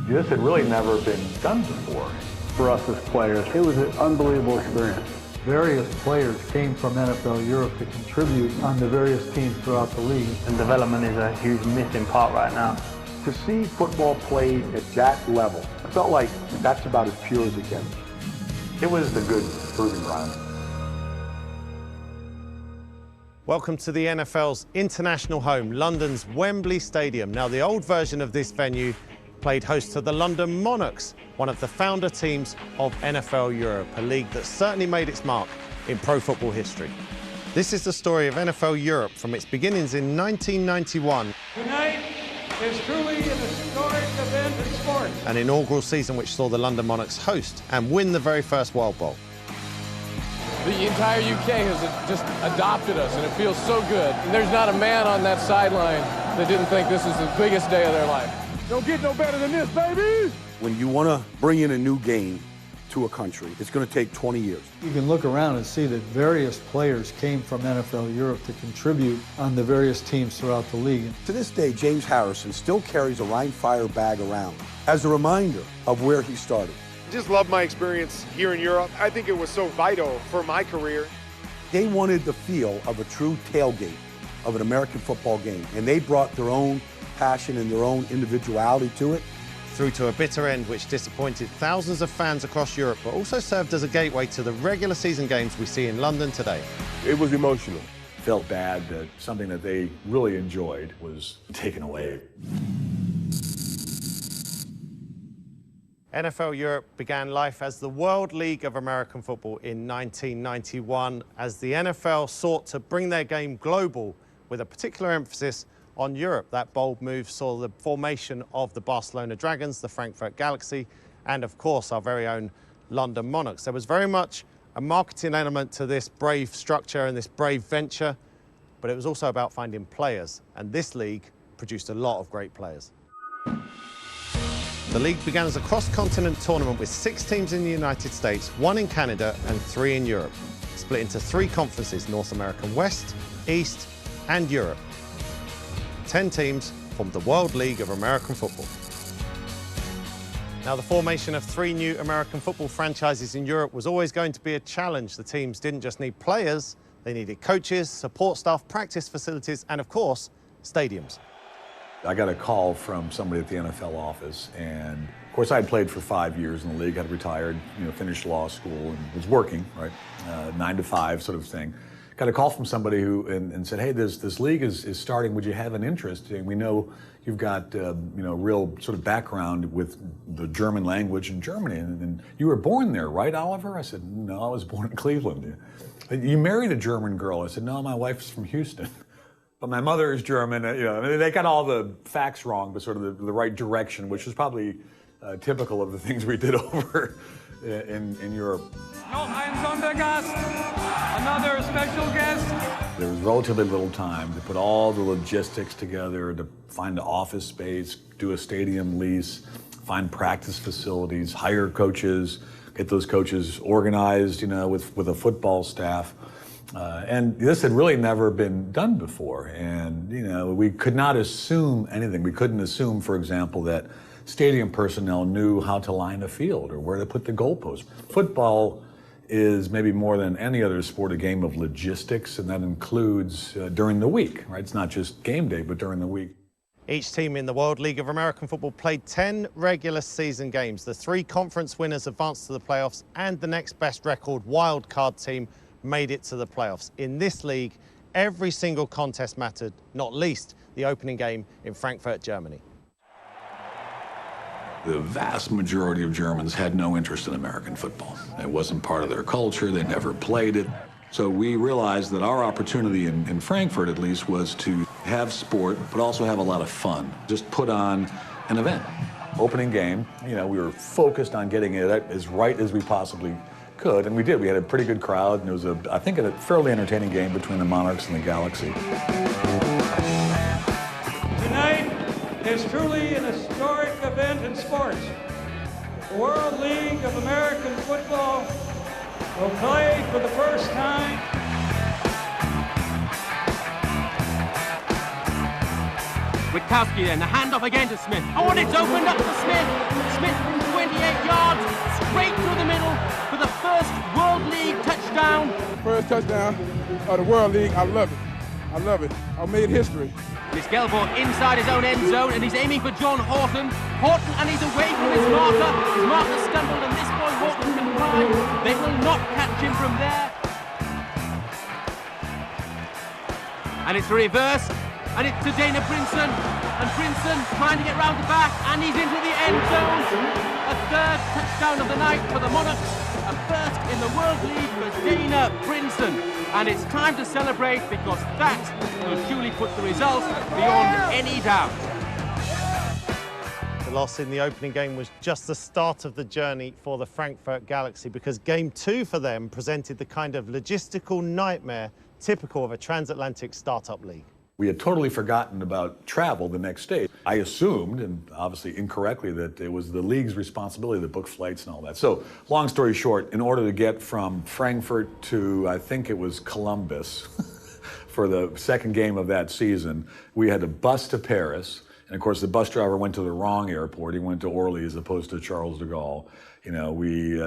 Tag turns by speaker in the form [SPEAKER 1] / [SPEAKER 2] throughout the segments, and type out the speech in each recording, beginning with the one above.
[SPEAKER 1] This had really never been done before.
[SPEAKER 2] For us as players, it was an unbelievable experience.
[SPEAKER 3] Various players came from NFL Europe to contribute on the various teams throughout the league.
[SPEAKER 2] And development is a huge missing part right now.
[SPEAKER 1] To see football played at that level, I felt like that's about as pure as it gets. It was the good proving ground.
[SPEAKER 4] Welcome to the NFL's international home, London's Wembley Stadium. Now, the old version of this venue played host to the London Monarchs, one of the founder teams of NFL Europe, a league that certainly made its mark in pro football history. This is the story of NFL Europe from its beginnings in 1991.
[SPEAKER 5] Tonight is truly an historic event in sports.
[SPEAKER 4] An inaugural season which saw the London Monarchs host and win the very first World Bowl.
[SPEAKER 6] The entire UK has just adopted us, and it feels so good. And there's not a man on that sideline that didn't think this is the biggest day of their life.
[SPEAKER 5] Don't get no better than this, baby!
[SPEAKER 7] When you want to bring in a new game to a country, it's going to take 20 years.
[SPEAKER 3] You can look around and see that various players came from NFL Europe to contribute on the various teams throughout the league.
[SPEAKER 7] To this day, James Harrison still carries a Rhein Fire bag around as a reminder of where he started.
[SPEAKER 8] Just love my experience here in Europe. I think it was so vital for my career.
[SPEAKER 7] They wanted the feel of a true tailgate of an American football game, and they brought their own passion and their own individuality to it.
[SPEAKER 4] Through to a bitter end which disappointed thousands of fans across Europe, but also served as a gateway to the regular season games we see in London today.
[SPEAKER 8] It was emotional.
[SPEAKER 1] Felt bad that something that they really enjoyed was taken away.
[SPEAKER 4] NFL Europe began life as the World League of American Football in 1991 as the NFL sought to bring their game global with a particular emphasis on Europe. That bold move saw the formation of the Barcelona Dragons, the Frankfurt Galaxy, and of course our very own London Monarchs. There was very much a marketing element to this brave structure and this brave venture, but it was also about finding players, and this league produced a lot of great players. The league began as a cross-continent tournament with 6 teams in the United States, 1 in Canada and 3 in Europe, split into 3 conferences, North American West, East and Europe. 10 teams formed the World League of American Football. Now, the formation of 3 new American football franchises in Europe was always going to be a challenge. The teams didn't just need players, they needed coaches, support staff, practice facilities, and of course, stadiums.
[SPEAKER 1] I got a call from somebody at the NFL office, and of course I had played for 5 years in the league, had retired, finished law school and was working, right, 9 to 5 sort of thing. Got a call from somebody who and said, hey, this league is starting, would you have an interest? And we know you've got real sort of background with the German language in Germany, and you were born there, right, Oliver? I said, no, I was born in Cleveland. You married a German girl? I said, no, my wife's from Houston. But my mother is German. They got all the facts wrong, but sort of the right direction, which is probably typical of the things we did over in Europe.
[SPEAKER 5] Noch ein Sondergast, another special guest.
[SPEAKER 1] There was relatively little time to put all the logistics together, to find an office space, do a stadium lease, find practice facilities, hire coaches, get those coaches organized, with a football staff. And this had really never been done before. And, we could not assume anything. We couldn't assume, for example, that stadium personnel knew how to line a field or where to put the goalposts. Football is maybe more than any other sport a game of logistics, and that includes during the week, right? It's not just game day, but during the week.
[SPEAKER 4] Each team in the World League of American Football played 10 regular season games. The 3 conference winners advanced to the playoffs, and the next best record wild card team made it to the playoffs. In this league, every single contest mattered, not least the opening game in Frankfurt, Germany.
[SPEAKER 9] The vast majority of Germans had no interest in American football. It wasn't part of their culture, they never played it. So we realized that our opportunity in Frankfurt, at least, was to have sport, but also have a lot of fun. Just put on an event.
[SPEAKER 1] Opening game, we were focused on getting it as right as we possibly could, and we did. We had a pretty good crowd, and it was, I think, a fairly entertaining game between the Monarchs and the Galaxy.
[SPEAKER 5] Tonight is truly an historic event in sports. The World League of American Football will play for the first time.
[SPEAKER 10] Witkowski then, the handoff again to Smith. Oh, and it's opened up to Smith. touchdown of the World League. I love it. I love it. I made history.
[SPEAKER 11] This Gelbaugh inside his own end zone, and he's aiming for John Horton. Horton, and he's away from his marker. His marker stumbled, and this boy Horton can climb. They will not catch him from there. And it's a reverse, and it's to Dana Brinson. And Brinson trying to get round the back, and he's into the end zone. A third touchdown of the night for the Monarchs. A first in the World League for Dana Brinson. And it's time to celebrate, because that will surely put the result beyond any doubt.
[SPEAKER 4] The loss in the opening game was just the start of the journey for the Frankfurt Galaxy, because game 2 for them presented the kind of logistical nightmare typical of a transatlantic startup league.
[SPEAKER 1] We had totally forgotten about travel the next day. I assumed, and obviously incorrectly, that it was the league's responsibility to book flights and all that. So, long story short, in order to get from Frankfurt to, I think it was Columbus, for the second game of that season, we had to bus to Paris. And of course, the bus driver went to the wrong airport. He went to Orly as opposed to Charles de Gaulle. You know, we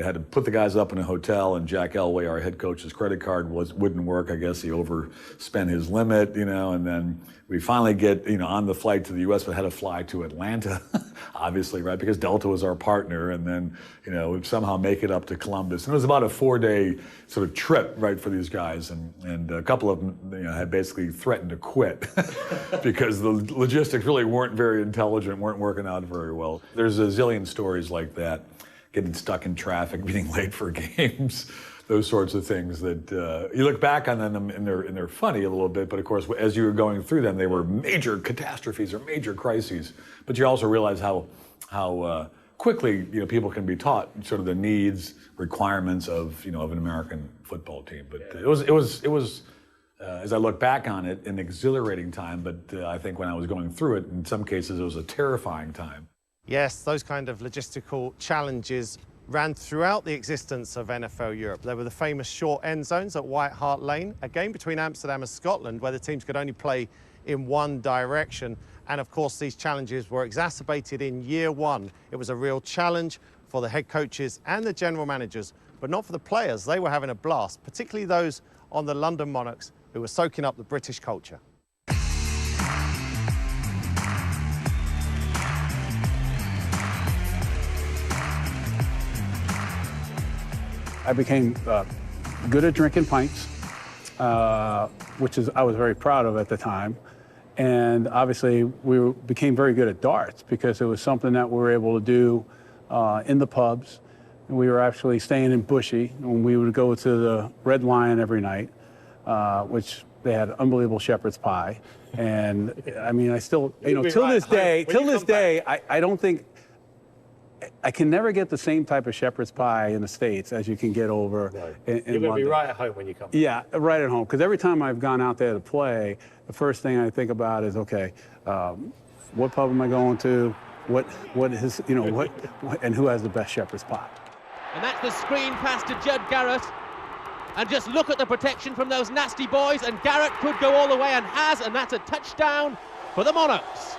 [SPEAKER 1] had to put the guys up in a hotel, and Jack Elway, our head coach's credit card wouldn't work. I guess he overspent his limit, you know, and then we finally get, you know, on the flight to the U.S., but had to fly to Atlanta, obviously, right, because Delta was our partner, and then, you know, we'd somehow make it up to Columbus. And it was about a 4-day sort of trip, right, for these guys, and a couple of them, you know, had basically threatened to quit because the logistics really weren't very intelligent, weren't working out very well. There's a zillion stories like that. Getting stuck in traffic, being late for games, those sorts of things that you look back on them and they're funny a little bit, but of course, as you were going through them, they were major catastrophes or major crises. But you also realize how quickly, you know, people can be taught sort of the needs, requirements of, you know, of an American football team. But it was as I look back on it, an exhilarating time. But I think when I was going through it, in some cases, it was a terrifying time.
[SPEAKER 4] Yes, those kind of logistical challenges ran throughout the existence of NFL Europe. There were the famous short end zones at White Hart Lane, a game between Amsterdam and Scotland where the teams could only play in one direction. And of course, these challenges were exacerbated in year 1. It was a real challenge for the head coaches and the general managers, but not for the players. They were having a blast, particularly those on the London Monarchs who were soaking up the British culture.
[SPEAKER 2] I became good at drinking pints, which I was very proud of at the time. And obviously, we became very good at darts because it was something that we were able to do in the pubs. And we were actually staying in Bushy, and we would go to the Red Lion every night, which they had unbelievable shepherd's pie. And I mean, I still, you know, till this day, I don't think, I can never get the same type of shepherd's pie in the States as you can get over in
[SPEAKER 12] You're going to be right at home when you come back.
[SPEAKER 2] Yeah, right at home. Because every time I've gone out there to play, the first thing I think about is, okay, what pub am I going to? What is, you know, what and who has the best shepherd's pie?
[SPEAKER 11] And that's the screen pass to Judd Garrett. And just look at the protection from those nasty boys, and Garrett could go all the way and has, and that's a touchdown for the Monarchs.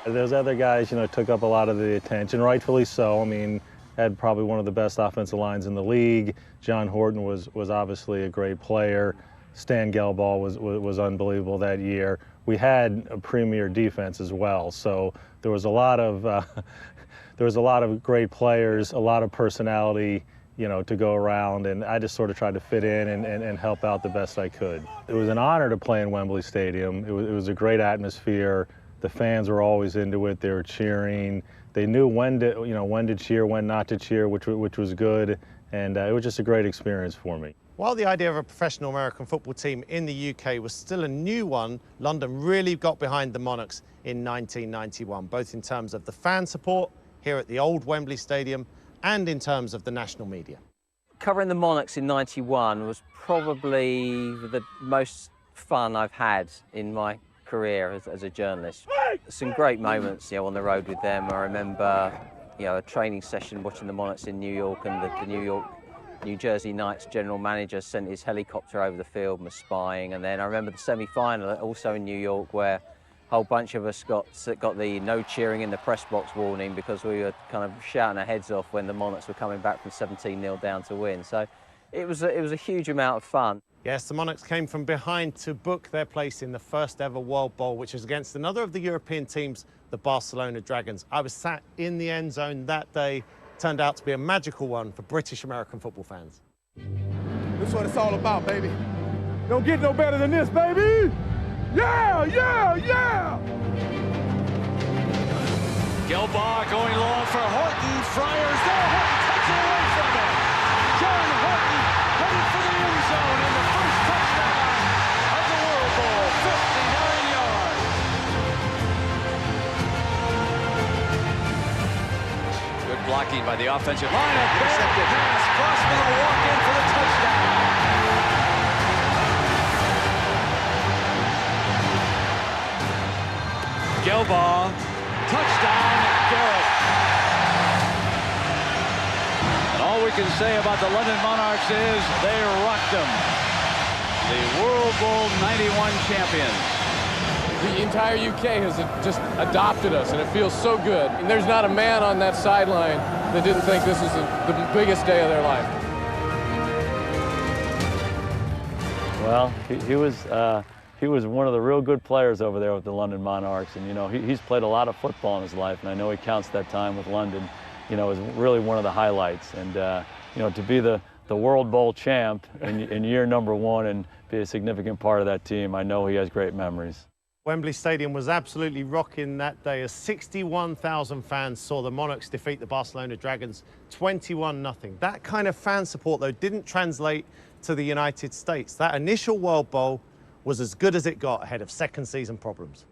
[SPEAKER 12] Those other guys, you know, took up a lot of the attention, rightfully so. I mean, had probably one of the best offensive lines in the league. John Horton was obviously a great player. Stan Gelbaugh was unbelievable that year. We had a premier defense as well, so there was a lot of great players, a lot of personality, you know, to go around, and I just sort of tried to fit in and help out the best I could. It was an honor to play in Wembley Stadium. It was a great atmosphere. The fans were always into it. They were cheering. They knew when to cheer, when not to cheer, which was good, and it was just a great experience for me.
[SPEAKER 4] While the idea of a professional American football team in the UK was still a new one, London really got behind the Monarchs in 1991, both in terms of the fan support here at the old Wembley Stadium and in terms of the national media.
[SPEAKER 13] Covering the Monarchs in '91 was probably the most fun I've had in my career as a journalist. Some great moments, you know, on the road with them. I remember, you know, a training session watching the Monarchs in New York, and the New Jersey Knights general manager sent his helicopter over the field and was spying. And then I remember the semi-final also in New York, where a whole bunch of us got the no cheering in the press box warning because we were kind of shouting our heads off when the Monarchs were coming back from 17-0 down to win. So it was a huge amount of fun.
[SPEAKER 4] Yes, the Monarchs came from behind to book their place in the first ever World Bowl, which was against another of the European teams, the Barcelona Dragons. I was sat in the end zone that day. Turned out to be a magical one for British American football fans.
[SPEAKER 10] This is what it's all about, baby. Don't get no better than this, baby. Yeah, yeah, yeah.
[SPEAKER 14] Gelbaugh going long for Horton. Friars there. Horton takes it away from him. John Horton headed for the end zone in the first touchdown of the World Bowl. 59 yards. Good blocking by the offensive line. A bad pass. Crossman will walk in for the touchdown. Gelbaugh, touchdown, Garrett. And all we can say about the London Monarchs is they rocked them. The World Bowl 91 champions.
[SPEAKER 6] The entire UK has just adopted us, and it feels so good. And there's not a man on that sideline that didn't think this was the biggest day of their life.
[SPEAKER 15] Well, he was one of the real good players over there with the London Monarchs, and you know he's played a lot of football in his life, and I know he counts that time with London, you know, as really one of the highlights. And you know, to be the World Bowl champ in year number 1 and be a significant part of that team, I know he has great memories.
[SPEAKER 4] Wembley Stadium was absolutely rocking that day as 61,000 fans saw the Monarchs defeat the Barcelona Dragons 21-0. That kind of fan support, though, didn't translate to the United States. That initial World Bowl was as good as it got ahead of second season problems.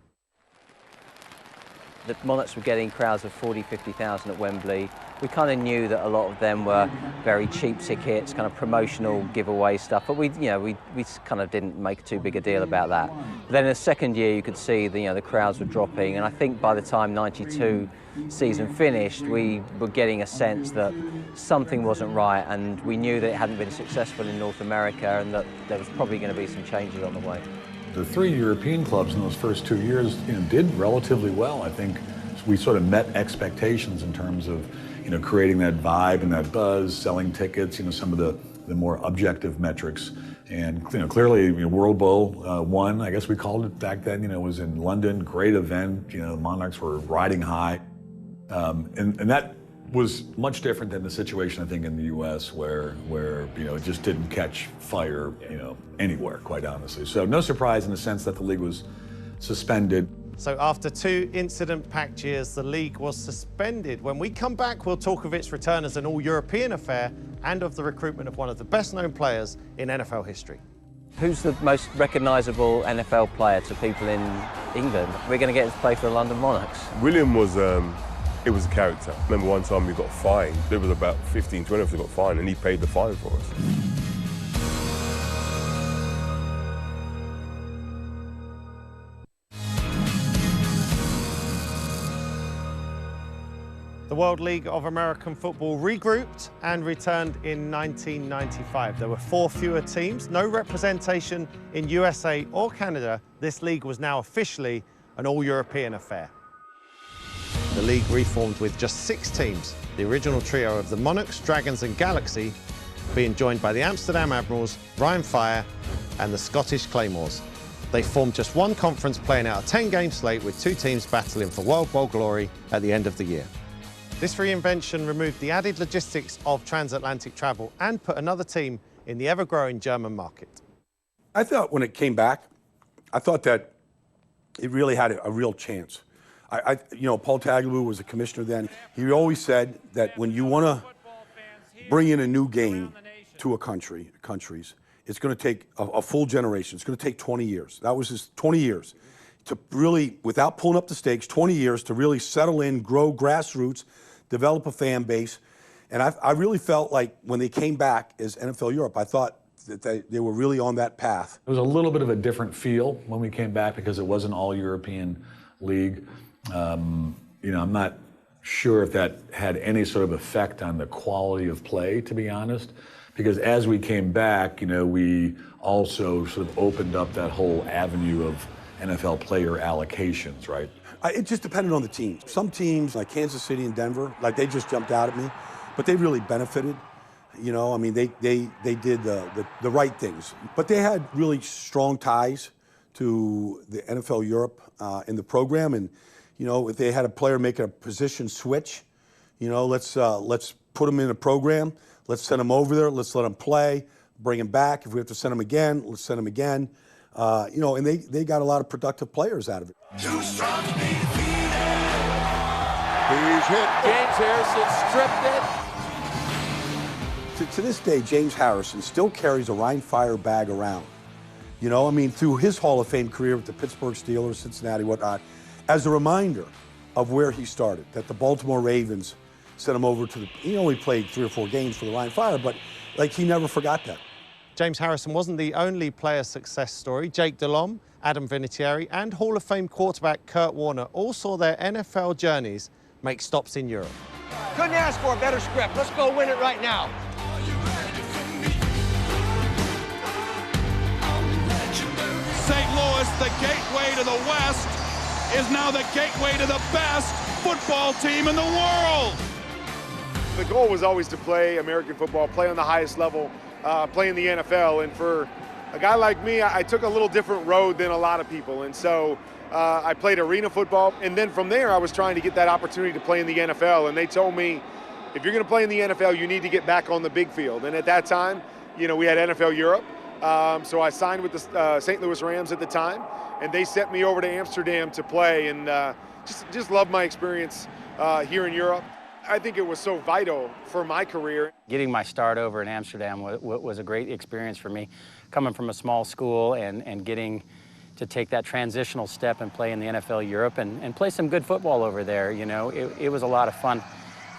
[SPEAKER 13] The Monarchs were getting crowds of 40, 50,000 at Wembley. We kind of knew that a lot of them were very cheap tickets, kind of promotional giveaway stuff, but we kind of didn't make too big a deal about that. But then in the second year, you could see the crowds were dropping, and I think by the time '92 season finished, we were getting a sense that something wasn't right, and we knew that it hadn't been successful in North America, and that there was probably going to be some changes on the way.
[SPEAKER 1] The 3 European clubs in those first 2 years, did relatively well. I think we sort of met expectations in terms of, creating that vibe and that buzz, selling tickets, some of the more objective metrics. And clearly, World Bowl 1, I guess we called it back then. Was in London, great event. The Monarchs were riding high, and that was much different than the situation, I think, in the U.S. where it just didn't catch fire, anywhere, quite honestly. So no surprise in the sense that the league was suspended.
[SPEAKER 4] So after 2 incident-packed years, the league was suspended. When we come back, we'll talk of its return as an all-European affair and of the recruitment of one of the best-known players in NFL history.
[SPEAKER 13] Who's the most recognisable NFL player to people in England? We're going to get him to play for the London Monarchs.
[SPEAKER 16] William was, it was a character. I remember one time we got fined. There was about 15, 20 of us got fined, and he paid the fine for us.
[SPEAKER 4] The World League of American Football regrouped and returned in 1995. There were 4 fewer teams, no representation in USA or Canada. This league was now officially an all-European affair. The league reformed with just 6 teams, the original trio of the Monarchs, Dragons and Galaxy being joined by the Amsterdam Admirals, Ryan Fire and the Scottish Claymores. They formed just one conference, playing out a 10-game slate with 2 teams battling for World Bowl glory at the end of the year. This reinvention removed the added logistics of transatlantic travel and put another team in the ever-growing German market.
[SPEAKER 7] I thought when it came back, I thought that it really had a real chance. Paul Tagliabue was a commissioner then. He always said that when you want to bring in a new game to a countries, it's going to take a full generation. It's going to take 20 years. That was his 20 years to really, without pulling up the stakes, 20 years to really settle in, grow grassroots, develop a fan base. And I really felt like when they came back as NFL Europe, I thought that they were really on that path.
[SPEAKER 1] It was a little bit of a different feel when we came back because it was an all-European league. I'm not sure if that had any sort of effect on the quality of play, to be honest, because as we came back, we also sort of opened up that whole avenue of NFL player allocations, right?
[SPEAKER 7] It just depended on the teams. Some teams, like Kansas City and Denver, they just jumped out at me, but they really benefited. You know, I mean, they did the right things. But they had really strong ties to the NFL Europe in the program. And, you know, if they had a player make a position switch, you know, let's put them in a program. Let's send them over there. Let's let them play. Bring them back. If we have to send them again, let's send them again. You know, and they got a lot of productive players out of it.
[SPEAKER 14] He's hit. James Harrison stripped it.
[SPEAKER 7] To this day, James Harrison still carries a Rhein Fire bag around. You know, I mean, through his Hall of Fame career with the Pittsburgh Steelers, Cincinnati, whatnot, as a reminder of where he started, that the Baltimore Ravens sent him over to the, he only played 3 or 4 games for the Rhein Fire, but like he never forgot that.
[SPEAKER 4] James Harrison wasn't the only player success story. Jake Delhomme, Adam Vinatieri, and Hall of Fame quarterback Kurt Warner all saw their NFL journeys make stops in Europe.
[SPEAKER 17] Couldn't ask for a better script. Let's go win it right now.
[SPEAKER 14] St. Louis, the gateway to the West, is now the gateway to the best football team in the world.
[SPEAKER 8] The goal was always to play American football, play on the highest level, play in the NFL. And for a guy like me, I took a little different road than a lot of people. And so I played arena football. And then from there, I was trying to get that opportunity to play in the NFL. And they told me, if you're going to play in the NFL, you need to get back on the big field. And at that time, you know, we had NFL Europe. So I signed with the St. Louis Rams at the time, and they sent me over to Amsterdam to play, and just loved my experience here in Europe. I think it was so vital for my career.
[SPEAKER 18] Getting my start over in Amsterdam was a great experience for me, coming from a small school and getting to take that transitional step and play in the NFL Europe and play some good football over there. You know, it was a lot of fun.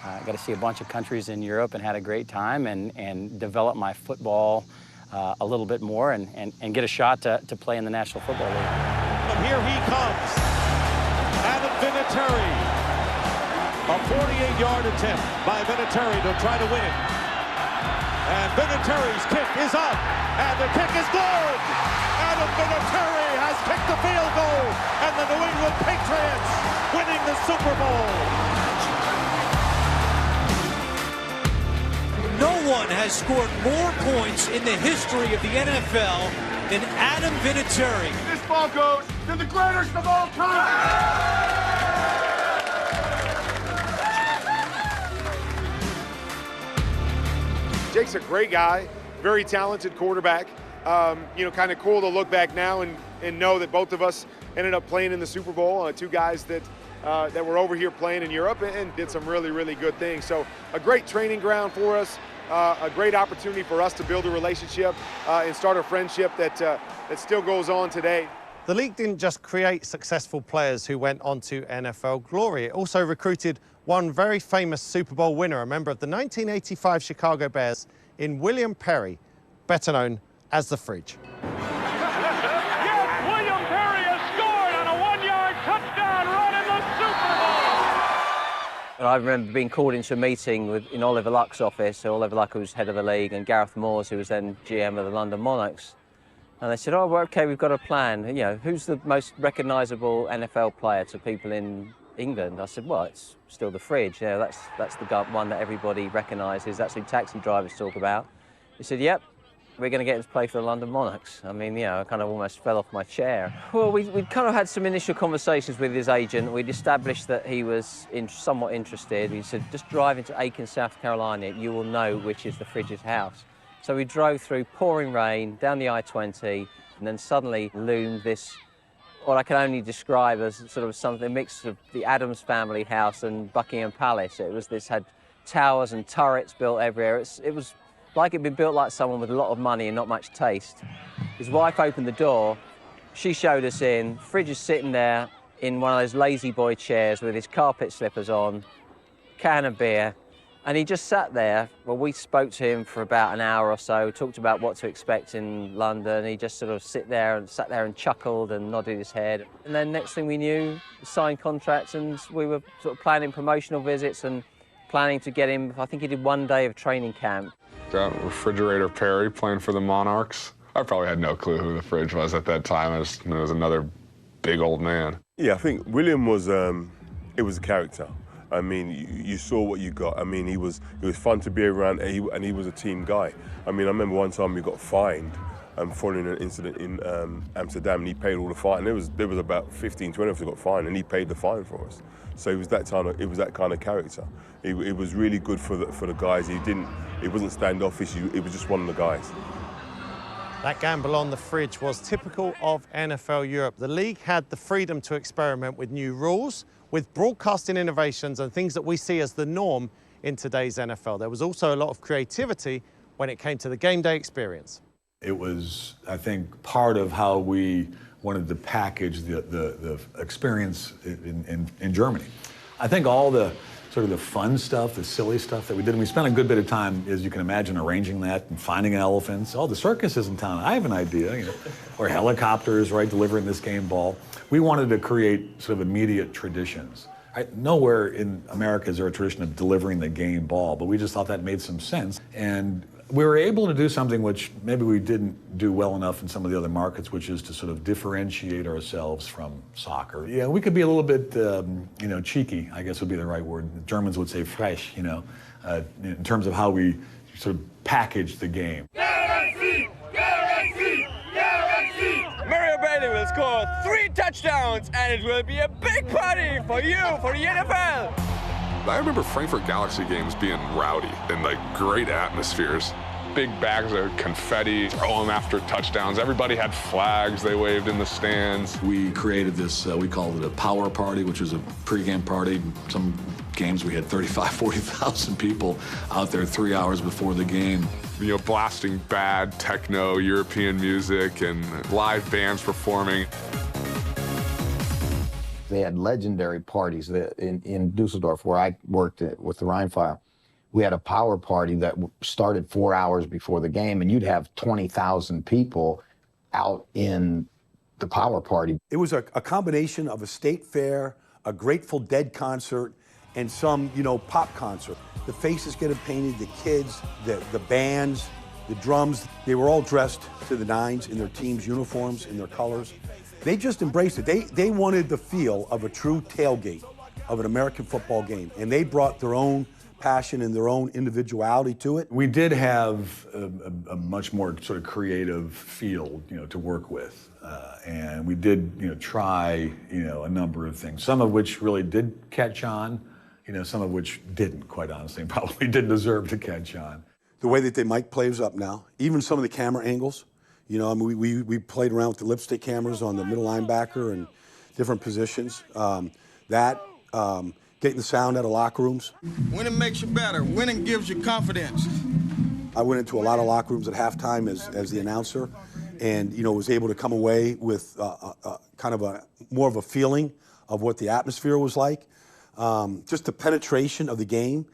[SPEAKER 18] I got to see a bunch of countries in Europe and had a great time and develop my football a little bit more and get a shot to play in the National Football League.
[SPEAKER 14] And here he comes, Adam Vinatieri. A 48-yard attempt by Vinatieri to try to win it. And Vinatieri's kick is up, and the kick is good. Adam Vinatieri has kicked the field goal, and the New England Patriots winning the Super Bowl.
[SPEAKER 19] No one has scored more points in the history of the NFL than Adam Vinatieri.
[SPEAKER 10] This ball goes to the greatest of all time.
[SPEAKER 8] Jake's a great guy, very talented quarterback. You know, kind of cool to look back now and know that both of us ended up playing in the Super Bowl. 2 guys that were over here playing in Europe and did some really, really good things. So a great training ground for us, a great opportunity for us to build a relationship and start a friendship that still goes on today.
[SPEAKER 4] The league didn't just create successful players who went on to NFL glory. It also recruited one very famous Super Bowl winner, a member of the 1985 Chicago Bears, in William Perry, better known as the Fridge.
[SPEAKER 5] Yes, William Perry has scored on a 1-yard touchdown run in the Super Bowl.
[SPEAKER 13] And I remember being called into a meeting in Oliver Luck's office. So Oliver Luck, who was head of the league, and Gareth Moores, who was then GM of the London Monarchs. And they said, oh, well, OK, we've got a plan. You know, who's the most recognisable NFL player to people in England? I said, well, it's still the Fridge. Yeah, that's the one that everybody recognises. That's who taxi drivers talk about. He said, yep, we're going to get him to play for the London Monarchs. I mean, you know, I kind of almost fell off my chair. Well, we'd kind of had some initial conversations with his agent. We'd established that he was somewhat interested. He said, just drive into Aiken, South Carolina. You will know which is the Fridge's house. So we drove through pouring rain, down the I-20, and then suddenly loomed this, what I can only describe as sort of something mixed of the Addams family house and Buckingham Palace. It was this had towers and turrets built everywhere. It was like it'd been built like someone with a lot of money and not much taste. His wife opened the door. She showed us in. Fridge is sitting there in one of those lazy boy chairs with his carpet slippers on, can of beer. And he just sat there. Well, we spoke to him for about an hour or so, talked about what to expect in London. He just sort of sat there and chuckled and nodded his head. And then next thing we knew, signed contracts, and we were sort of planning promotional visits and planning to get him. I think he did 1 day of training camp.
[SPEAKER 20] Got Refrigerator Perry playing for the Monarchs. I probably had no clue who the Fridge was at that time. I just knew it was another big old man.
[SPEAKER 16] Yeah, I think William was, it was a character. I mean, you saw what you got. I mean, it was fun to be around, and he was a team guy. I mean, I remember one time we got fined following an incident in Amsterdam, and he paid all the fine. There was about 15, 20 of us who got fined, and he paid the fine for us. So it was that kind of character. It was really good for the guys. He wasn't standoffish. He was just one of the guys.
[SPEAKER 4] That gamble on the fridge was typical of NFL Europe. The league had the freedom to experiment with new rules, with broadcasting innovations and things that we see as the norm in today's NFL. There was also a lot of creativity when it came to the game day experience.
[SPEAKER 1] It was, I think, part of how we wanted to package the experience in Germany. I think all the sort of the fun stuff, the silly stuff that we did, and we spent a good bit of time, as you can imagine, arranging that and finding elephants. Oh, the circus is in town. I have an idea, you know. Or helicopters, right, delivering this game ball. We wanted to create sort of immediate traditions. Right? Nowhere in America is there a tradition of delivering the game ball, but we just thought that made some sense. And we were able to do something which maybe we didn't do well enough in some of the other markets, which is to sort of differentiate ourselves from soccer. Yeah, we could be a little bit, cheeky, I guess would be the right word. The Germans would say fresh, in terms of how we sort of package the game.
[SPEAKER 14] Mario Bailey will score 3 touchdowns, and it will be a big party for you, for the NFL.
[SPEAKER 20] I remember Frankfurt Galaxy games being rowdy and like great atmospheres. Big bags of confetti, throw them after touchdowns. Everybody had flags they waved in the stands.
[SPEAKER 9] We created this, we called it a power party, which was a pregame party. Some games we had 35, 40,000 people out there 3 hours before the game.
[SPEAKER 20] You know, blasting bad techno European music and live bands performing.
[SPEAKER 21] They had legendary parties in Dusseldorf, where I worked with the Rheinfire. We had a power party that started 4 hours before the game, and you'd have 20,000 people out in the power party.
[SPEAKER 7] It was a combination of a state fair, a Grateful Dead concert, and some, pop concert. The faces getting painted, the kids, the bands, the drums, they were all dressed to the nines in their team's uniforms, in their colors. They just embraced it. They wanted the feel of a true tailgate of an American football game, and they brought their own passion and their own individuality to it.
[SPEAKER 1] We did have a much more sort of creative field, to work with, and we did, try, a number of things. Some of which really did catch on, some of which didn't, quite honestly, and probably didn't deserve to catch on.
[SPEAKER 7] The way that they mic plays up now, even some of the camera angles. We played around with the lipstick cameras on the middle linebacker and different positions. Getting the sound out of locker rooms.
[SPEAKER 22] Winning makes you better. Winning gives you confidence.
[SPEAKER 7] I went into a lot of locker rooms at halftime as the announcer, and was able to come away with kind of more of a feeling of what the atmosphere was like. Just the penetration of the game,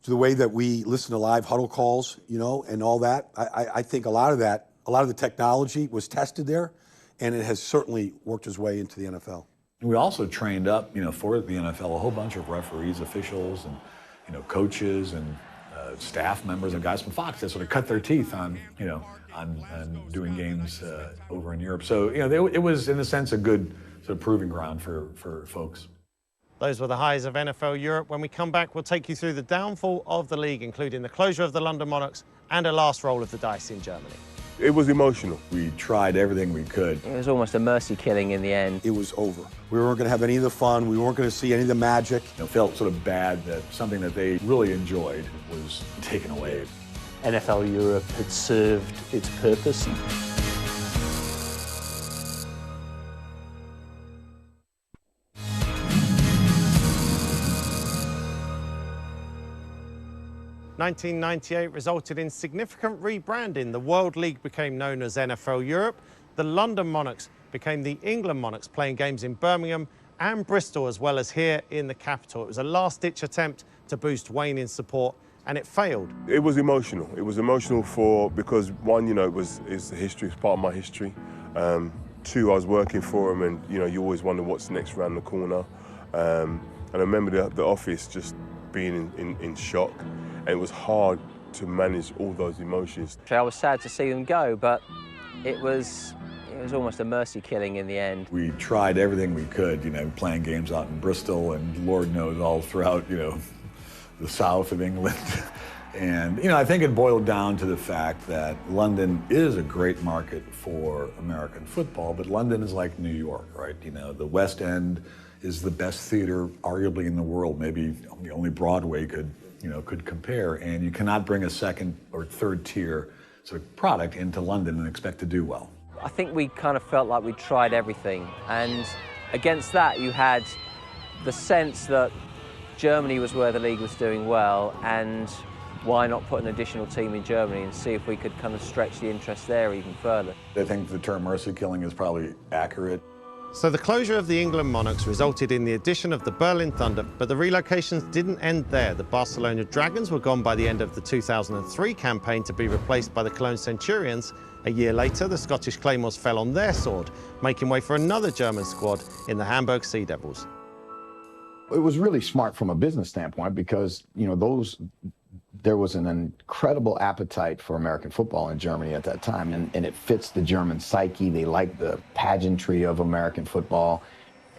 [SPEAKER 7] to the way that we listen to live huddle calls, and all that. I think a lot of the technology was tested there, and it has certainly worked its way into the NFL.
[SPEAKER 1] We also trained up, for the NFL, a whole bunch of referees, officials, and coaches and staff members and guys from Fox that sort of cut their teeth on doing games over in Europe. So, it was, in a sense, a good sort of proving ground for folks.
[SPEAKER 4] Those were the highs of NFL Europe. When we come back, we'll take you through the downfall of the league, including the closure of the London Monarchs and a last roll of the dice in Germany.
[SPEAKER 16] It was emotional.
[SPEAKER 1] We tried everything we could.
[SPEAKER 13] It was almost a mercy killing in the end.
[SPEAKER 7] It was over. We weren't going to have any of the fun. We weren't going to see any of the magic.
[SPEAKER 1] It felt sort of bad that something that they really enjoyed was taken away.
[SPEAKER 23] NFL Europe had served its purpose.
[SPEAKER 4] (1998) resulted in significant rebranding. The World League became known as NFL Europe. The London Monarchs became the England Monarchs, playing games in Birmingham and Bristol, as well as here in the capital. It was a last-ditch attempt to boost waning support, and it failed.
[SPEAKER 16] It was emotional. It was emotional because one, it's the history, it's part of my history. Two, I was working for them, and you always wonder what's next around the corner. And I remember the office just being in shock. And it was hard to manage all those emotions.
[SPEAKER 13] I was sad to see them go, but it was It was almost a mercy killing in the end.
[SPEAKER 1] We tried everything we could, playing games out in Bristol and Lord knows all throughout, the south of England. And, I think it boiled down to the fact that London is a great market for American football, but London is like New York, right? The West End is the best theater arguably in the world. Maybe only Broadway could compare. And you cannot bring a second or third tier sort of product into London and expect to do well.
[SPEAKER 13] I think we kind of felt like we tried everything. And against that, you had the sense that Germany was where the league was doing well, and why not put an additional team in Germany and see if we could kind of stretch the interest there even further.
[SPEAKER 1] I think the term mercy killing is probably accurate.
[SPEAKER 4] So the closure of the England Monarchs resulted in the addition of the Berlin Thunder, but the relocations didn't end there. The Barcelona Dragons were gone by the end of the 2003 campaign to be replaced by the Cologne Centurions. A year later, the Scottish Claymores fell on their sword, making way for another German squad in the Hamburg Sea Devils.
[SPEAKER 21] It was really smart from a business standpoint because, there was an incredible appetite for American football in Germany at that time, and it fits the German psyche. They like the pageantry of American football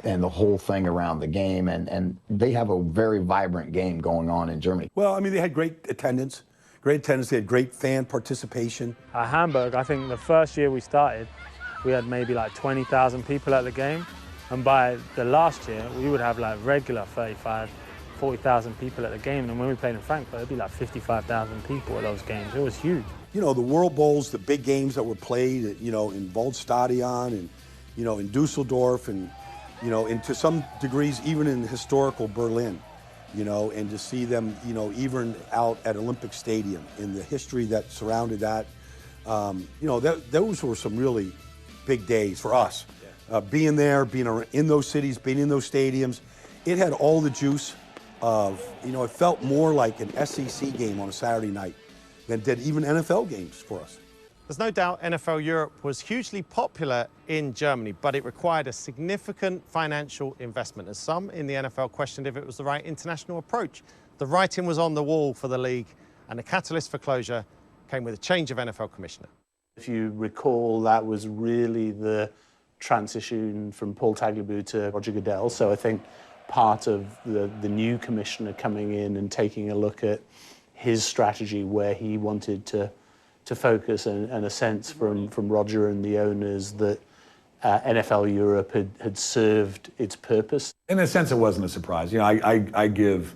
[SPEAKER 21] and the whole thing around the game, and they have a very vibrant game going on in Germany.
[SPEAKER 7] Well, they had great attendance. They had great fan participation.
[SPEAKER 2] At Hamburg, I think the first year we started, we had maybe like 20,000 people at the game, and by the last year, we would have like regular 40,000 people at the game, and when we played in Frankfurt, it'd be like 55,000 people at those games. It was huge.
[SPEAKER 7] The World Bowls, the big games that were played, in Waldstadion and, in Dusseldorf and, and to some degrees even in historical Berlin, and to see them, even out at Olympic Stadium in the history that surrounded that, those were some really big days for us. Being there, being in those cities, being in those stadiums, it had all the juice of, it felt more like an SEC game on a Saturday night than did even NFL games for us.
[SPEAKER 4] There's no doubt NFL Europe was hugely popular in Germany, but it required a significant financial investment, as some in the NFL questioned if it was the right international approach. The writing was on the wall for the league, and the catalyst for closure came with a change of NFL commissioner.
[SPEAKER 23] If you recall, that was really the transition from Paul Tagliabue to Roger Goodell, so I think part of the new commissioner coming in and taking a look at his strategy, where he wanted to focus, and a sense from Roger and the owners that NFL Europe had served its purpose.
[SPEAKER 1] In a sense, it wasn't a surprise. I give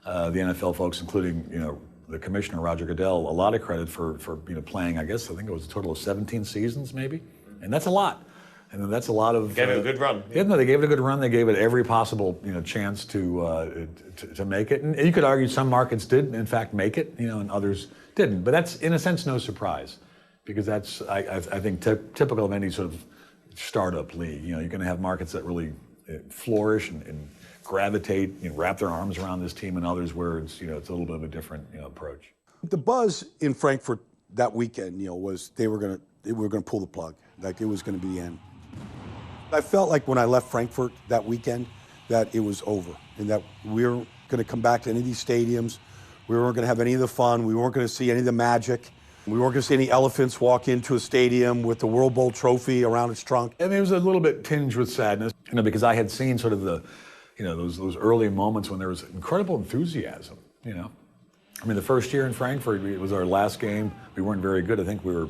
[SPEAKER 1] the NFL folks, including the commissioner Roger Goodell, a lot of credit for playing. I think it was a total of 17 seasons, maybe, and that's a lot. And that's a lot of.
[SPEAKER 4] Gave it a good run.
[SPEAKER 1] Yeah, no, they gave it a good run. They gave it every possible chance to make it. And you could argue some markets did, in fact, make it, and others didn't. But that's, in a sense, no surprise, because that's, I think, typical of any sort of startup league. You're going to have markets that really flourish and gravitate, wrap their arms around this team, and others where it's, it's a little bit of a different approach.
[SPEAKER 7] The buzz in Frankfurt that weekend, was they were going to pull the plug, like it was going to be the end. I felt like when I left Frankfurt that weekend that it was over, and that we weren't going to come back to any of these stadiums. We weren't going to have any of the fun. We weren't going to see any of the magic. We weren't going to see any elephants walk into a stadium with the World Bowl trophy around its trunk.
[SPEAKER 1] And it was a little bit tinged with sadness, because I had seen sort of the, those early moments when there was incredible enthusiasm, the first year in Frankfurt, it was our last game. We weren't very good. I think we were,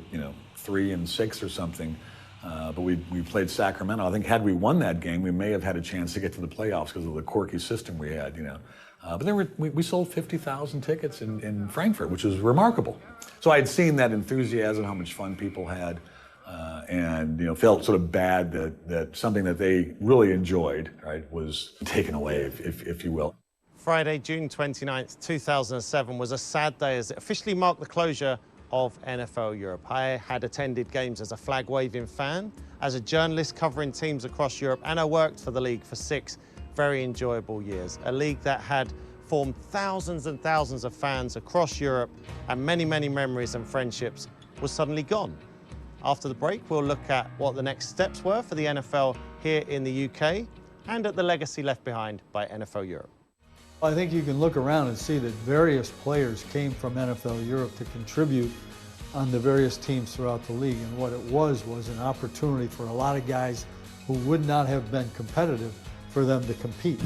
[SPEAKER 1] 3-6 or something. But we played Sacramento. I think had we won that game, we may have had a chance to get to the playoffs because of the quirky system we had, But then we sold 50,000 tickets in Frankfurt, which was remarkable. So I had seen that enthusiasm, how much fun people had, and felt sort of bad that something that they really enjoyed, right, was taken away, if you will.
[SPEAKER 4] Friday, June 29th, 2007 was a sad day as it officially marked the closure of NFL Europe. I had attended games as a flag-waving fan, as a journalist covering teams across Europe, and I worked for the league for 6 very enjoyable years. A league that had formed thousands and thousands of fans across Europe, and many, many memories and friendships was suddenly gone. After the break, we'll look at what the next steps were for the NFL here in the UK, and at the legacy left behind by NFL Europe.
[SPEAKER 3] I think you can look around and see that various players came from NFL Europe to contribute on the various teams throughout the league. And what it was an opportunity for a lot of guys who would not have been competitive for them to compete.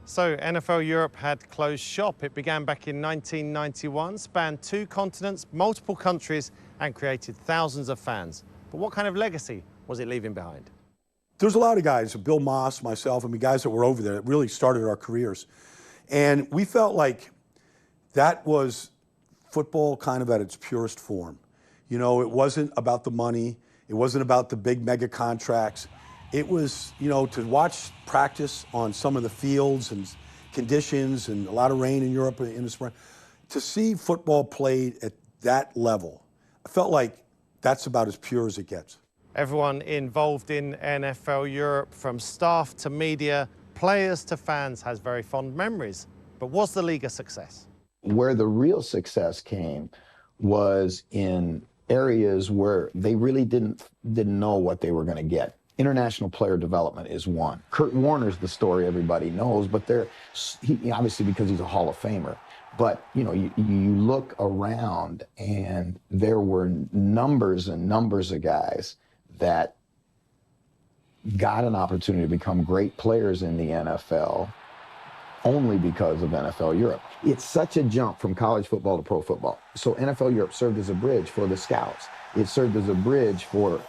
[SPEAKER 4] So NFL Europe had closed shop. It began back in 1991, spanned 2 continents, multiple countries, and created thousands of fans. But what kind of legacy was it leaving behind?
[SPEAKER 7] There's a lot of guys, Bill Moss, myself, guys that were over there that really started our careers. And we felt like that was football kind of at its purest form. You know, it wasn't about the money. It wasn't about the big mega contracts. It was, you know, to watch practice on some of the fields and conditions and a lot of rain in Europe in the spring, to see football played at that level, I felt like that's about as pure as it gets.
[SPEAKER 4] Everyone involved in NFL Europe, from staff to media, players to fans, has very fond memories. But was the league a success?
[SPEAKER 21] Where the real success came was in areas where they really didn't know what they were going to get. International player development is one. Kurt Warner's the story everybody knows, but he obviously, because he's a Hall of Famer. But you know, you look around and there were numbers and numbers of guys that got an opportunity to become great players in the NFL only because of NFL Europe. It's such a jump from college football to pro football. So NFL Europe served as a bridge for the scouts. It served as a bridge for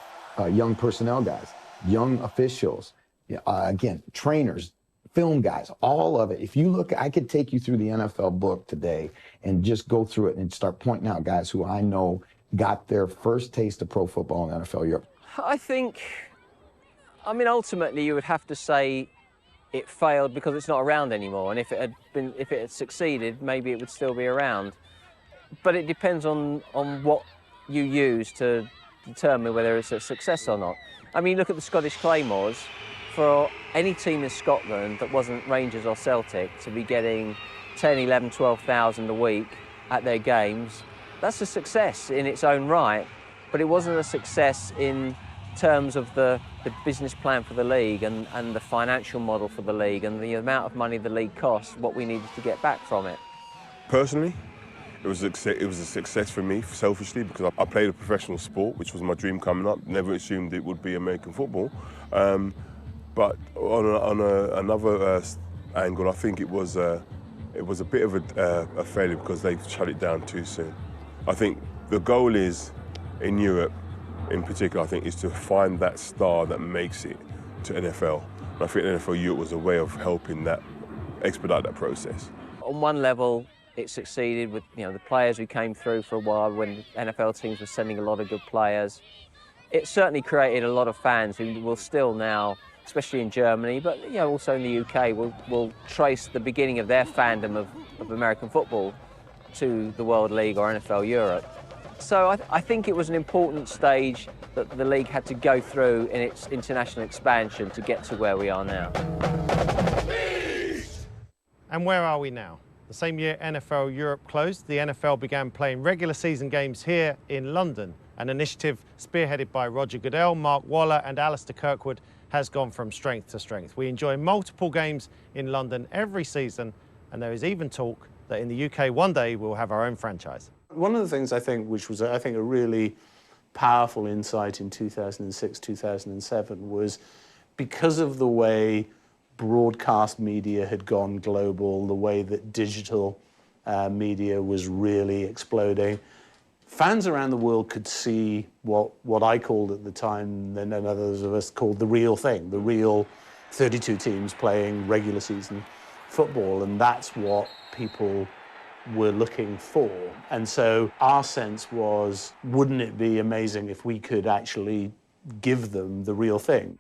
[SPEAKER 21] young personnel guys, young officials, again, trainers, film guys, all of it. If you look, I could take you through the NFL book today and just go through it and start pointing out guys who I know got their first taste of pro football in NFL Europe.
[SPEAKER 13] I mean, ultimately you would have to say it failed because it's not around anymore. And if it had succeeded, maybe it would still be around. But it depends on what you use to determine whether it's a success or not. I mean, look at the Scottish Claymores. For any team in Scotland that wasn't Rangers or Celtic to be getting 10, 11, 12,000 a week at their games, that's a success in its own right. But it wasn't a success in terms of the business plan for the league and the financial model for the league and the amount of money the league costs, what we needed to get back from it.
[SPEAKER 16] Personally, it was a success for me, selfishly, because I played a professional sport, which was my dream coming up. Never assumed it would be American football. But on another angle, I think it was a bit of a failure because they shut it down too soon. I think the goal is, in Europe in particular, I think, is to find that star that makes it to NFL. And I think NFL Europe was a way of helping that, expedite that process.
[SPEAKER 13] On one level, it succeeded with the players who came through for a while when NFL teams were sending a lot of good players. It certainly created a lot of fans who will still now, especially in Germany, but also in the UK, will trace the beginning of their fandom of American football to the World League or NFL Europe. So I think it was an important stage that the league had to go through in its international expansion to get to where we are now.
[SPEAKER 4] And where are we now? The same year NFL Europe closed, the NFL began playing regular season games here in London. An initiative spearheaded by Roger Goodell, Mark Waller and Alistair Kirkwood has gone from strength to strength. We enjoy multiple games in London every season, and there is even talk that in the UK one day we'll have our own franchise.
[SPEAKER 23] One of the things I think, which was a really powerful insight in 2006, 2007, was because of the way broadcast media had gone global, the way that digital media was really exploding, fans around the world could see what I called at the time, and others of us called the real thing, the real 32 teams playing regular season football, and that's what people were looking for. And so our sense was, wouldn't it be amazing if we could actually give them the real thing?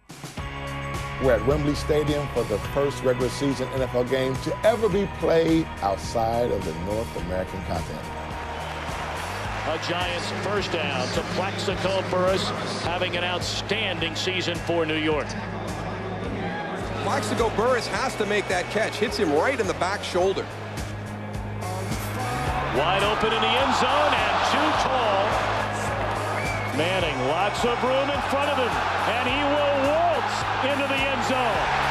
[SPEAKER 10] We're at Wembley Stadium for the first regular season NFL game to ever be played outside of the North American continent.
[SPEAKER 14] A Giants first down to Plaxico Burress, having an outstanding season for New York.
[SPEAKER 11] Plaxico Burress has to make that catch. Hits him right in the back shoulder.
[SPEAKER 14] Wide open in the end zone and too tall. Manning, lots of room in front of him, and he will waltz into the end zone.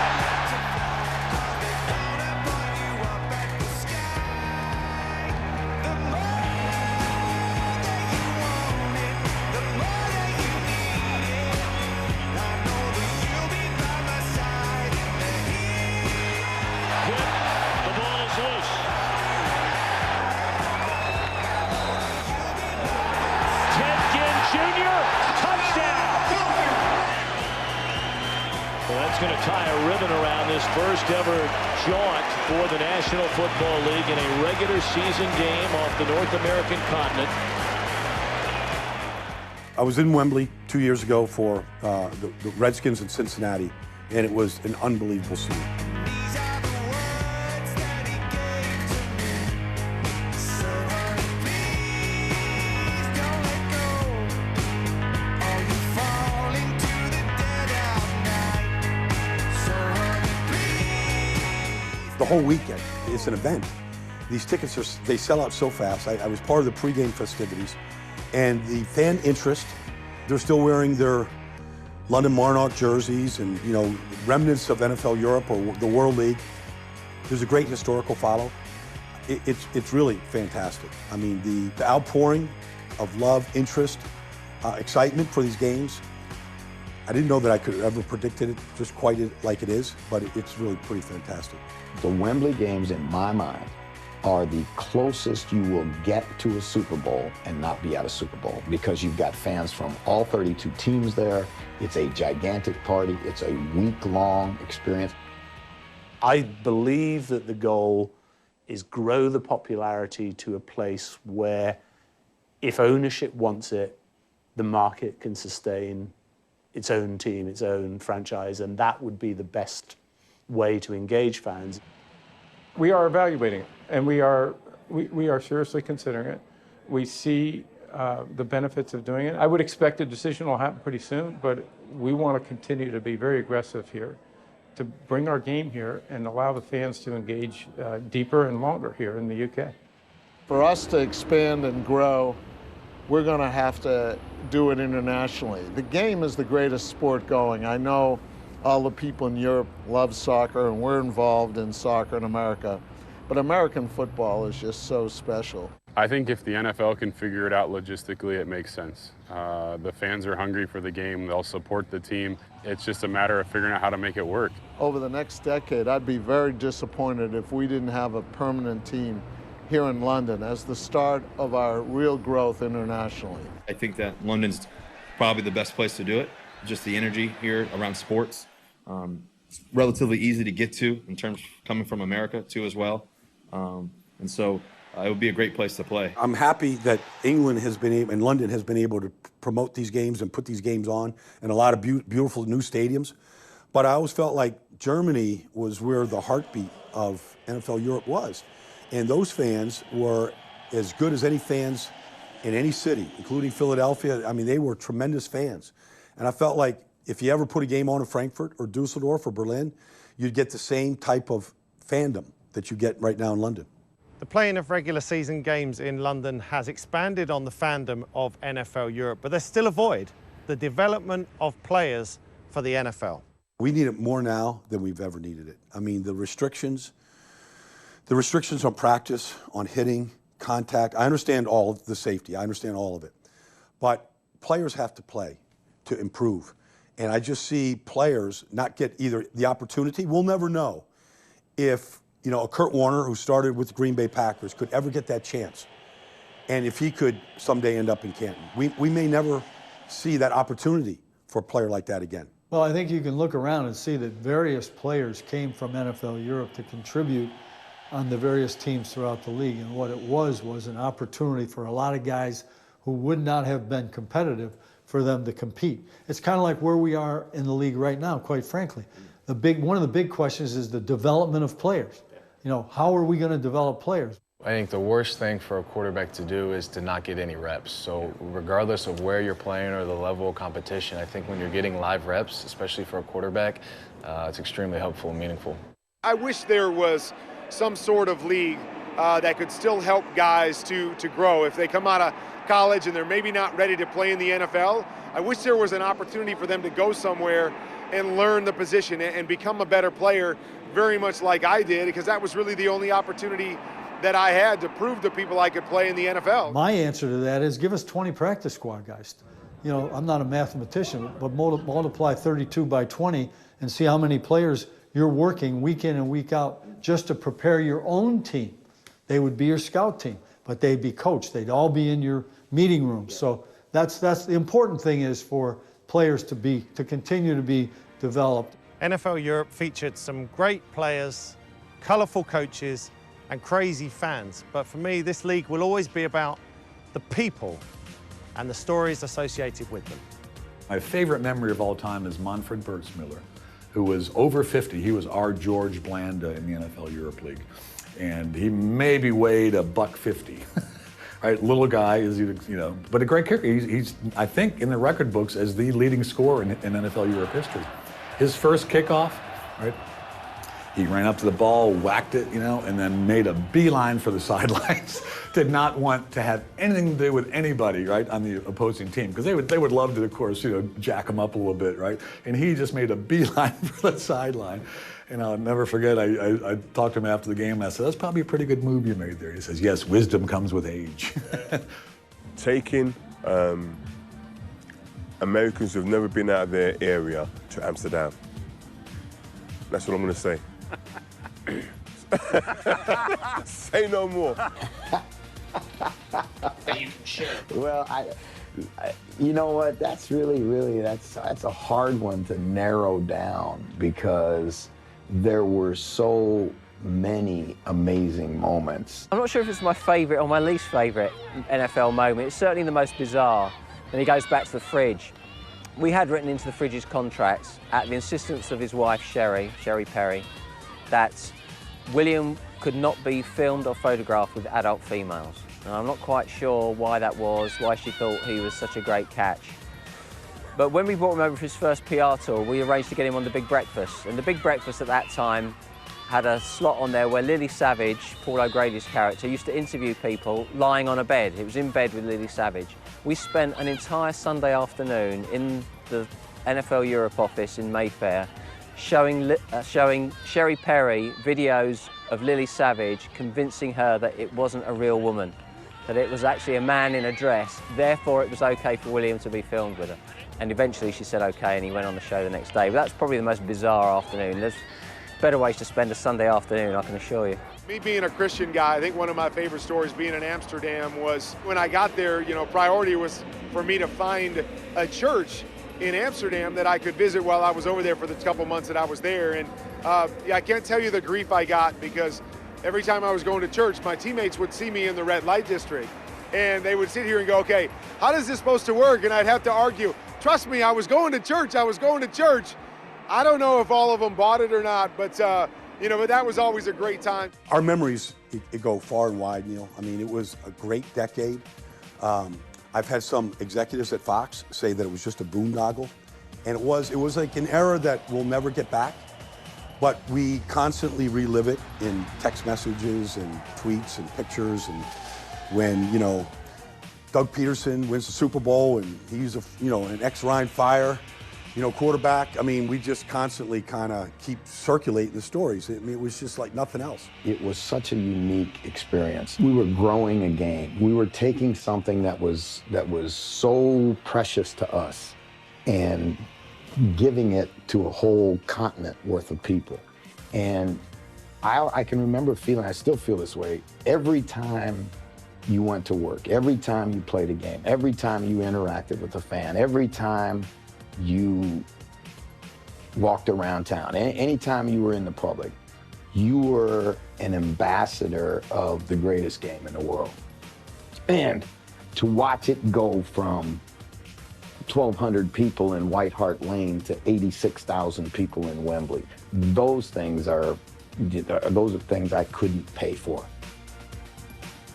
[SPEAKER 14] That's going to tie a ribbon around this first ever jaunt for the National Football League in a regular season game off the North American continent.
[SPEAKER 7] I was in Wembley 2 years ago for the Redskins in Cincinnati, and it was an unbelievable scene. The whole weekend, it's an event. These tickets they sell out so fast. I was part of the pregame festivities, and the fan interest, they're still wearing their London Marnock jerseys and, you know, remnants of NFL Europe or the World League. There's a great historical follow. It's really fantastic. I mean, the outpouring of love, interest, excitement for these games. I didn't know that I could have ever predicted it just quite like it is, but it's really pretty fantastic.
[SPEAKER 21] The Wembley games, in my mind, are the closest you will get to a Super Bowl and not be at a Super Bowl, because you've got fans from all 32 teams there. It's a gigantic party. It's a week-long experience.
[SPEAKER 23] I believe that the goal is grow the popularity to a place where, if ownership wants it, the market can sustain its own team, its own franchise, and that would be the best way to engage fans.
[SPEAKER 6] We are evaluating it, and we are seriously considering it. We see the benefits of doing it. I would expect a decision will happen pretty soon, but we want to continue to be very aggressive here, to bring our game here and allow the fans to engage deeper and longer here in the UK.
[SPEAKER 22] For us to expand and grow, we're going to have to do it internationally. The game is the greatest sport going. I know all the people in Europe love soccer, and we're involved in soccer in America, but American football is just so special.
[SPEAKER 12] I think if the NFL can figure it out logistically, it makes sense. The fans are hungry for the game. They'll support the team. It's just a matter of figuring out how to make it work.
[SPEAKER 22] Over the next decade, I'd be very disappointed if we didn't have a permanent team here in London as the start of our real growth internationally.
[SPEAKER 15] I think that London's probably the best place to do it. Just the energy here around sports. It's relatively easy to get to in terms of coming from America too as well. And so it would be a great place to play.
[SPEAKER 7] I'm happy that England has been able, and London has been able to promote these games and put these games on in a lot of beautiful new stadiums. But I always felt like Germany was where the heartbeat of NFL Europe was. And those fans were as good as any fans in any city, including Philadelphia. I mean, they were tremendous fans. And I felt like if you ever put a game on in Frankfurt or Dusseldorf or Berlin, you'd get the same type of fandom that you get right now in London.
[SPEAKER 4] The playing of regular season games in London has expanded on the fandom of NFL Europe, but there's still a void: the development of players for the NFL.
[SPEAKER 7] We need it more now than we've ever needed it. I mean, the restrictions on practice, on hitting, contact. I understand all of the safety. I understand all of it. But players have to play to improve. And I just see players not get either the opportunity. We'll never know if, you know, a Kurt Warner who started with the Green Bay Packers could ever get that chance. And if he could someday end up in Canton. We may never see that opportunity for a player like that again.
[SPEAKER 3] Well, I think you can look around and see that various players came from NFL Europe to contribute on the various teams throughout the league. And what it was an opportunity for a lot of guys who would not have been competitive for them to compete. It's kind of like where we are in the league right now, quite frankly. One of the big questions is the development of players. You know, how are we going to develop players?
[SPEAKER 24] I think the worst thing for a quarterback to do is to not get any reps. So regardless of where you're playing or the level of competition, I think when you're getting live reps, especially for a quarterback, it's extremely helpful and meaningful.
[SPEAKER 8] I wish there was some sort of league that could still help guys to grow. If they come out of college and they're maybe not ready to play in the NFL, I wish there was an opportunity for them to go somewhere and learn the position and become a better player, very much like I did, because that was really the only opportunity that I had to prove to people I could play in the NFL.
[SPEAKER 3] My answer to that is give us 20 practice squad guys. You know, I'm not a mathematician, but multiply 32 by 20 and see how many players you're working week in and week out just to prepare your own team. They would be your scout team, but they'd be coached. They'd all be in your meeting room. So that's the important thing, is for players to continue to be developed.
[SPEAKER 4] NFL Europe featured some great players, colourful coaches, and crazy fans. But for me, this league will always be about the people and the stories associated with them.
[SPEAKER 1] My favorite memory of all time is Manfred Bertzmüller, who was over 50. He was our George Blanda in the NFL Europe League. And he maybe weighed $150. Right, little guy, is, you know, but a great kicker. He's I think in the record books as the leading scorer in NFL Europe history. His first kickoff, right? He ran up to the ball, whacked it, you know, and then made a beeline for the sidelines. Did not want to have anything to do with anybody, right, on the opposing team, because they would love to, of course, you know, jack him up a little bit, right? And he just made a beeline for the sideline. And I'll never forget, I talked to him after the game, and I said, that's probably a pretty good move you made there. He says, yes, wisdom comes with age.
[SPEAKER 16] Taking Americans who've never been out of their area to Amsterdam. That's what I'm going to say. Say no more.
[SPEAKER 21] Well, you know what? That's really that's a hard one to narrow down, because there were so many amazing moments.
[SPEAKER 13] I'm not sure if it's my favourite or my least favourite NFL moment. It's certainly the most bizarre, and it goes back to the fridge. We had written into the Fridge's contracts, at the insistence of his wife, Sherry Perry, that William could not be filmed or photographed with adult females. And I'm not quite sure why that was, why she thought he was such a great catch. But when we brought him over for his first PR tour, we arranged to get him on The Big Breakfast. And The Big Breakfast at that time had a slot on there where Lily Savage, Paul O'Grady's character, used to interview people lying on a bed. It was in bed with Lily Savage. We spent an entire Sunday afternoon in the NFL Europe office in Mayfair showing Sherry Perry videos of Lily Savage, convincing her that it wasn't a real woman, that it was actually a man in a dress, therefore it was okay for William to be filmed with her. And eventually she said okay, and he went on the show the next day. But that's probably the most bizarre afternoon. There's better ways to spend a Sunday afternoon, I can assure you.
[SPEAKER 8] Me being a Christian guy, I think one of my favorite stories being in Amsterdam was when I got there, you know, priority was for me to find a church in Amsterdam that I could visit while I was over there for the couple months that I was there. And I can't tell you the grief I got, because every time I was going to church, my teammates would see me in the red light district, and they would sit here and go, okay, how is this supposed to work? And I'd have to argue, trust me, I was going to church. I don't know if all of them bought it or not, but you know, but that was always a great time.
[SPEAKER 7] Our memories it go far and wide, Neil. I mean, it was a great decade. I've had some executives at Fox say that it was just a boondoggle, and it was like an era that we'll never get back. But we constantly relive it in text messages and tweets and pictures. And when, you know, Doug Peterson wins the Super Bowl and he's an ex-Ryan Fire, you know, quarterback. I mean, we just constantly kind of keep circulating the stories. I mean, it was just like nothing else.
[SPEAKER 21] It was such a unique experience. We were growing a game. We were taking something that was so precious to us and giving it to a whole continent worth of people. And I can remember feeling, I still feel this way, every time you went to work, every time you played a game, every time you interacted with a fan, every time you walked around town, anytime you were in the public, you were an ambassador of the greatest game in the world. And to watch it go from 1,200 people in White Hart Lane to 86,000 people in Wembley, those are things I couldn't pay for.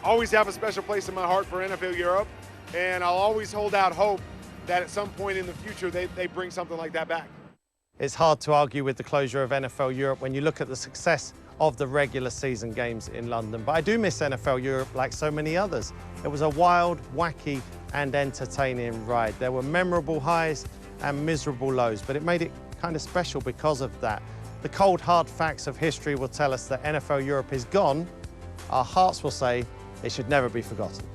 [SPEAKER 8] Always have a special place in my heart for NFL Europe, and I'll always hold out hope that at some point in the future they bring something like that back.
[SPEAKER 4] It's hard to argue with the closure of NFL Europe when you look at the success of the regular season games in London. But I do miss NFL Europe like so many others. It was a wild, wacky, and entertaining ride. There were memorable highs and miserable lows, but it made it kind of special because of that. The cold, hard facts of history will tell us that NFL Europe is gone. Our hearts will say it should never be forgotten.